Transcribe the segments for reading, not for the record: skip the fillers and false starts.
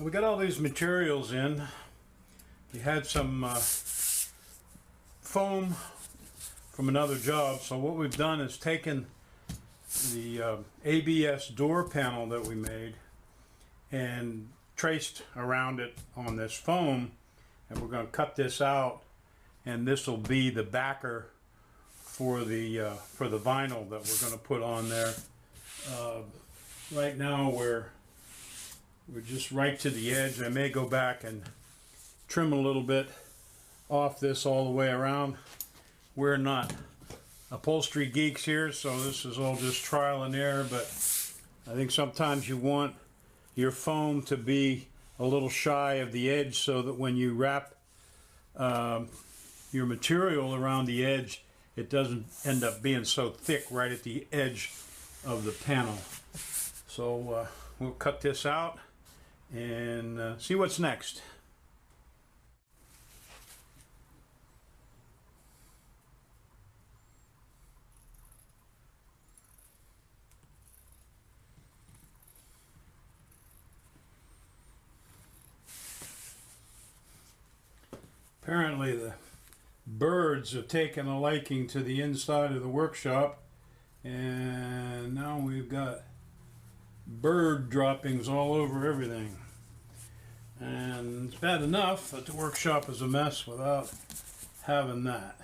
We got all these materials in. We had some foam from another job, so what we've done is taken the ABS door panel that we made and traced around it on this foam, and we're going to cut this out, and this will be the backer for the vinyl that we're going to put on there. Right now we're just right to the edge. I may go back and trim a little bit off this all the way around. We're not upholstery geeks here, so this is all just trial and error, but I think sometimes you want your foam to be a little shy of the edge so that when you wrap your material around the edge, it doesn't end up being so thick right at the edge of the panel. So we'll cut this out and see what's next. Apparently the birds have taken a liking to the inside of the workshop, and now we've got bird droppings all over everything. And it's bad enough that the workshop is a mess without having that.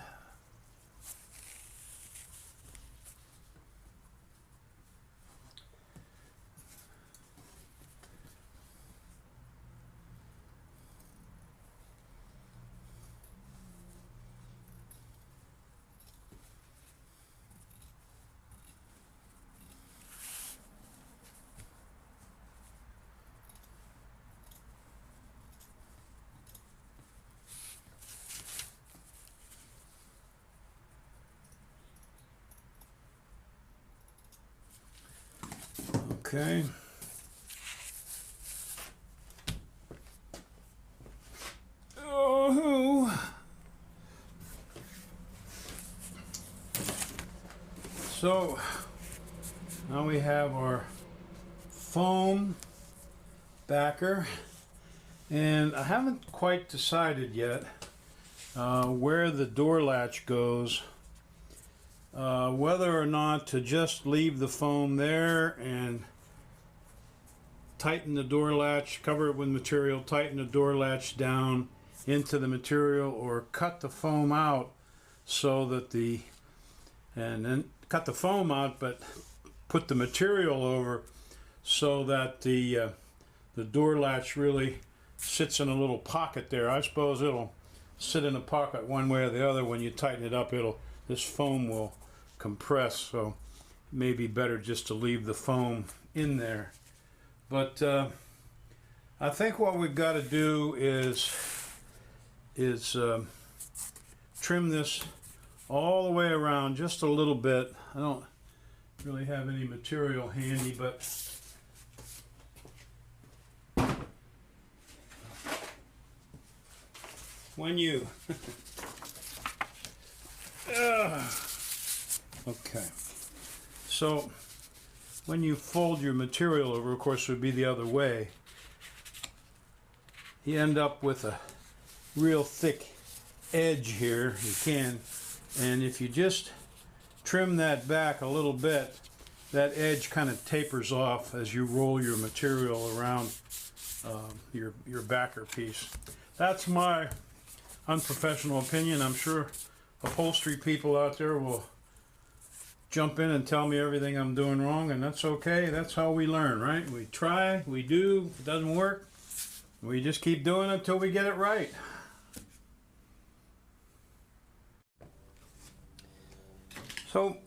Okay. Oh. So now we have our foam backer, and I haven't quite decided yet where the door latch goes. Whether or not to just leave the foam there and tighten the door latch, cover it with material, tighten the door latch down into the material, or cut the foam out so that and then cut the foam out but put the material over so that the door latch really sits in a little pocket there. I suppose it'll sit in a pocket one way or the other. When you tighten it up, this foam will compress, so it may be better just to leave the foam in there. But I think what we've got to do is trim this all the way around just a little bit. I don't really have any material handy, but when you okay, so when you fold your material over, of course it would be the other way, you end up with a real thick edge here. You can, and if you just trim that back a little bit, that edge kind of tapers off as you roll your material around your backer piece. That's my unprofessional opinion. I'm sure upholstery people out there will jump in and tell me everything I'm doing wrong, and that's okay. That's how we learn, right? We try, we do. If it doesn't work, we just keep doing it until we get it right. So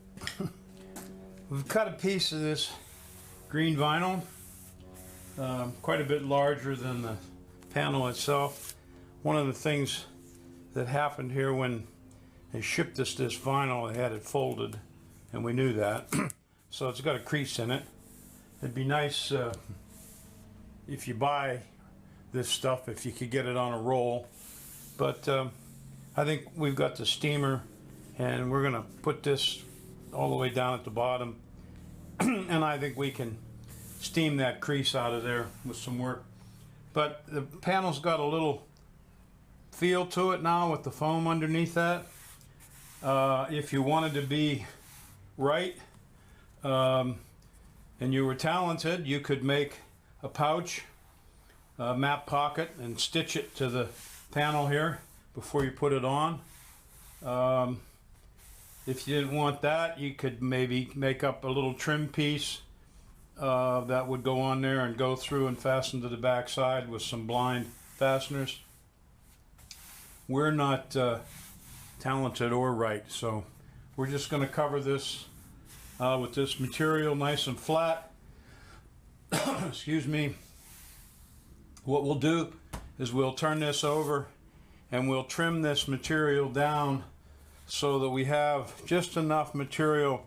we've cut a piece of this green vinyl, quite a bit larger than the panel itself. One of the things that happened here when they shipped us this vinyl, they had it folded, and we knew that. So it's got a crease in it. It'd be nice if you buy this stuff, if you could get it on a roll. But I think we've got the steamer, and we're gonna put this all the way down at the bottom and I think we can steam that crease out of there with some work. but the panel's got a little feel to it now with the foam underneath that. If you wanted to be right and you were talented, you could make a pouch, a map pocket, and stitch it to the panel here before you put it on. If you didn't want that, you could maybe make up a little trim piece that would go on there and go through and fasten to the back side with some blind fasteners. We're not talented or right, so we're just going to cover this with this material nice and flat. Excuse me. What we'll do is we'll turn this over and we'll trim this material down so that we have just enough material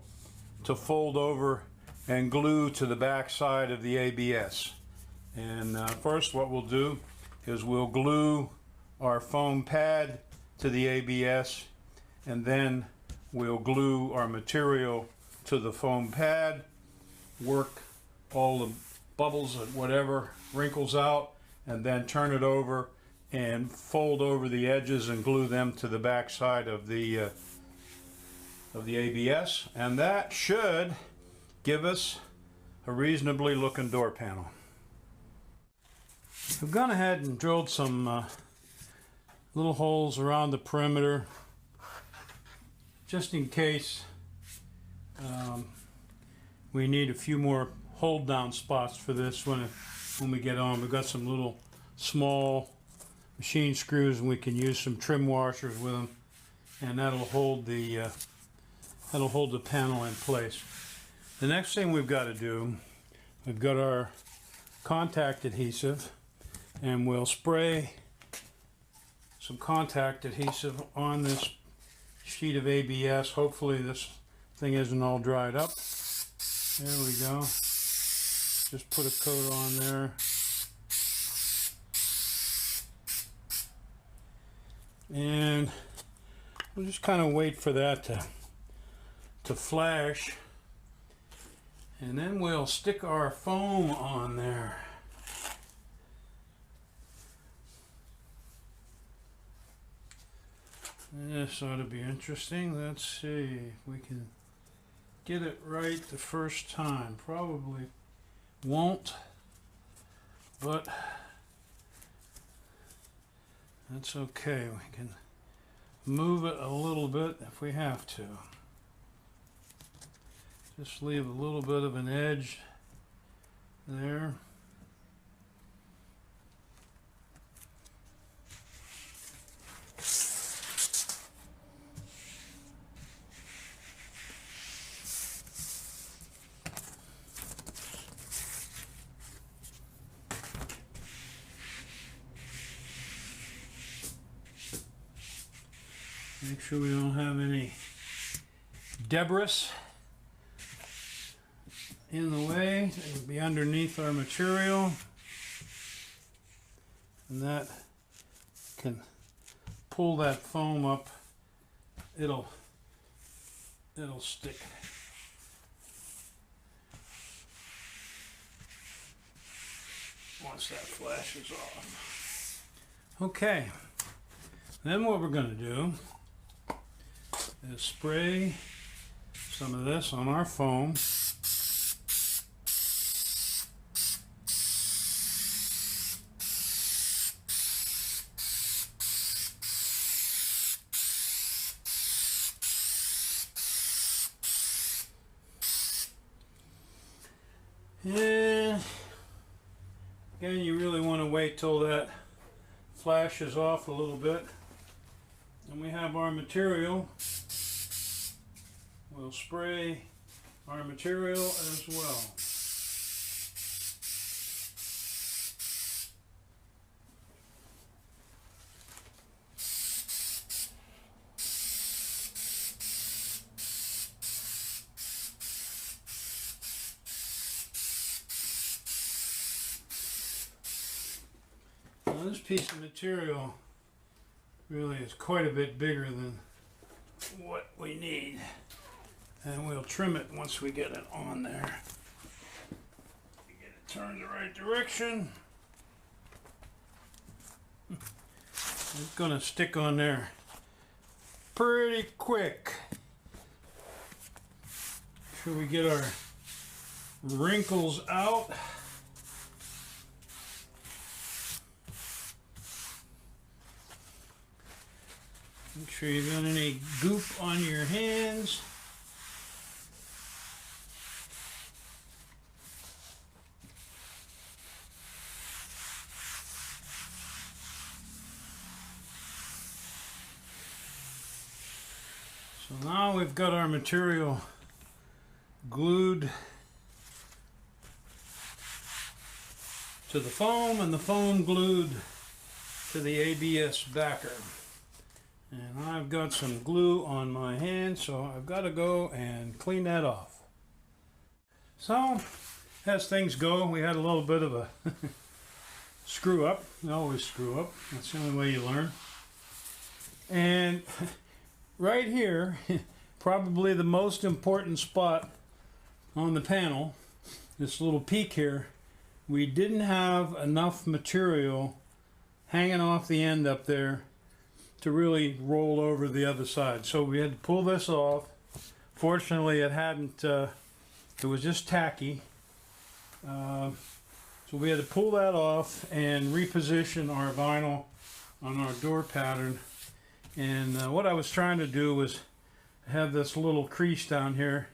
to fold over and glue to the back side of the ABS. And first what we'll do is we'll glue our foam pad to the ABS, and then we'll glue our material to the foam pad, work all the bubbles and whatever wrinkles out, and then turn it over and fold over the edges and glue them to the back side of the ABS, and that should give us a reasonably looking door panel. I've gone ahead and drilled some little holes around the perimeter just in case we need a few more hold down spots for this when we get on. We've got some little small machine screws, and we can use some trim washers with them, and that'll hold the panel in place. The next thing we've got to do, we've got our contact adhesive, and we'll spray some contact adhesive on this sheet of ABS. Hopefully this thing isn't all dried up. There we go. Just put a coat on there. And we'll just kind of wait for that to flash, and then we'll stick our foam on there. This ought to be interesting. Let's see if we can get it right the first time. Probably won't, but that's okay. We can move it a little bit if we have to. Just leave a little bit of an edge there. Make sure we don't have any debris in the way. It would be underneath our material, and that can pull that foam up. It'll stick. Once that flashes off. Okay, then what we're going to do is spray some of this on our foam. And again, you really want to wait till that flashes off a little bit. And we have our material. We'll spray our material as well. Now this piece of material really is quite a bit bigger than what we need. And we'll trim it once we get it on there. Get it turned the right direction. It's gonna stick on there pretty quick. Make sure we get our wrinkles out. Make sure you got any goop on your hands. So now we've got our material glued to the foam and the foam glued to the ABS backer. And I've got some glue on my hand, so I've got to go and clean that off. So, as things go, we had a little bit of a screw up. You always screw up. That's the only way you learn. And right here, probably the most important spot on the panel, this little peak here, we didn't have enough material hanging off the end up there to really roll over the other side. So we had to pull this off. Fortunately, it hadn't, it was just tacky. So we had to pull that off and reposition our vinyl on our door pattern. And what I was trying to do was have this little crease down here,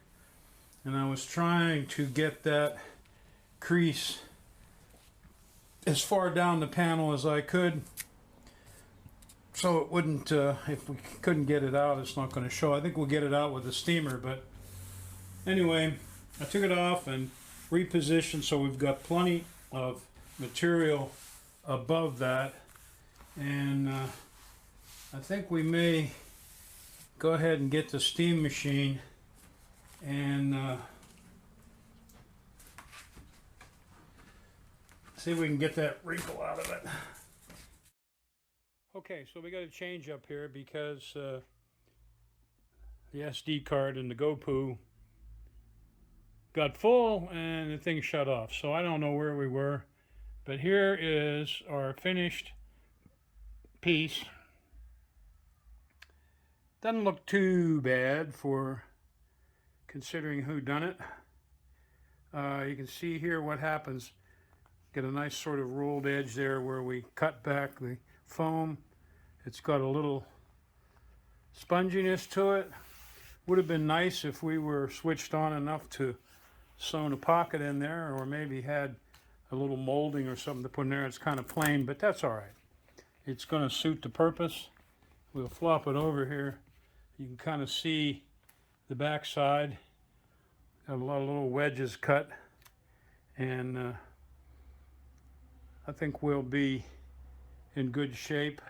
and I was trying to get that crease as far down the panel as I could, so it wouldn't, if we couldn't get it out, it's not going to show. I think we'll get it out with the steamer, but anyway, I took it off and repositioned so we've got plenty of material above that. And I think we may go ahead and get the steam machine and see if we can get that wrinkle out of it. Okay, so we got a change up here because the SD card and the GoPro got full and the thing shut off. So I don't know where we were, but here is our finished piece. Doesn't look too bad for considering who done it. You can see here what happens. Get a nice sort of rolled edge there where we cut back the foam. It's got a little sponginess to it. Would have been nice if we were switched on enough to sew a pocket in there, or maybe had a little molding or something to put in there. It's kind of plain, but that's all right. It's going to suit the purpose. We'll flop it over here. You can kind of see the back side. Got a lot of little wedges cut, and I think we'll be in good shape.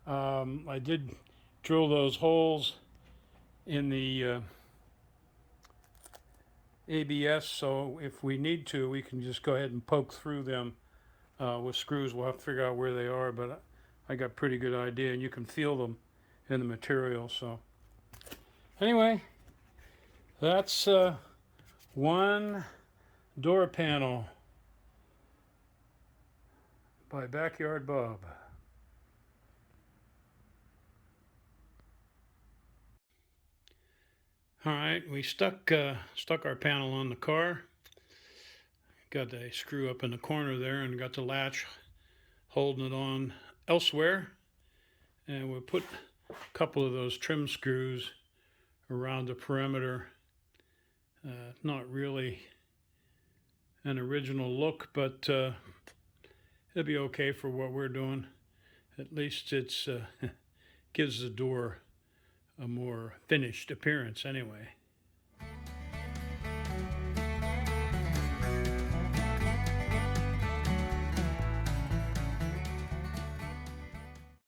I did drill those holes in the ABS, so if we need to, we can just go ahead and poke through them with screws. We'll have to figure out where they are, but I got a pretty good idea, and you can feel them in the material. So anyway, that's one door panel by Backyard Bob. All right, we stuck our panel on the car. Got a screw up in the corner there and got the latch holding it on elsewhere. And we'll put a couple of those trim screws around the perimeter. Not really an original look, but it'll be okay for what we're doing. At least it's gives the door a more finished appearance anyway.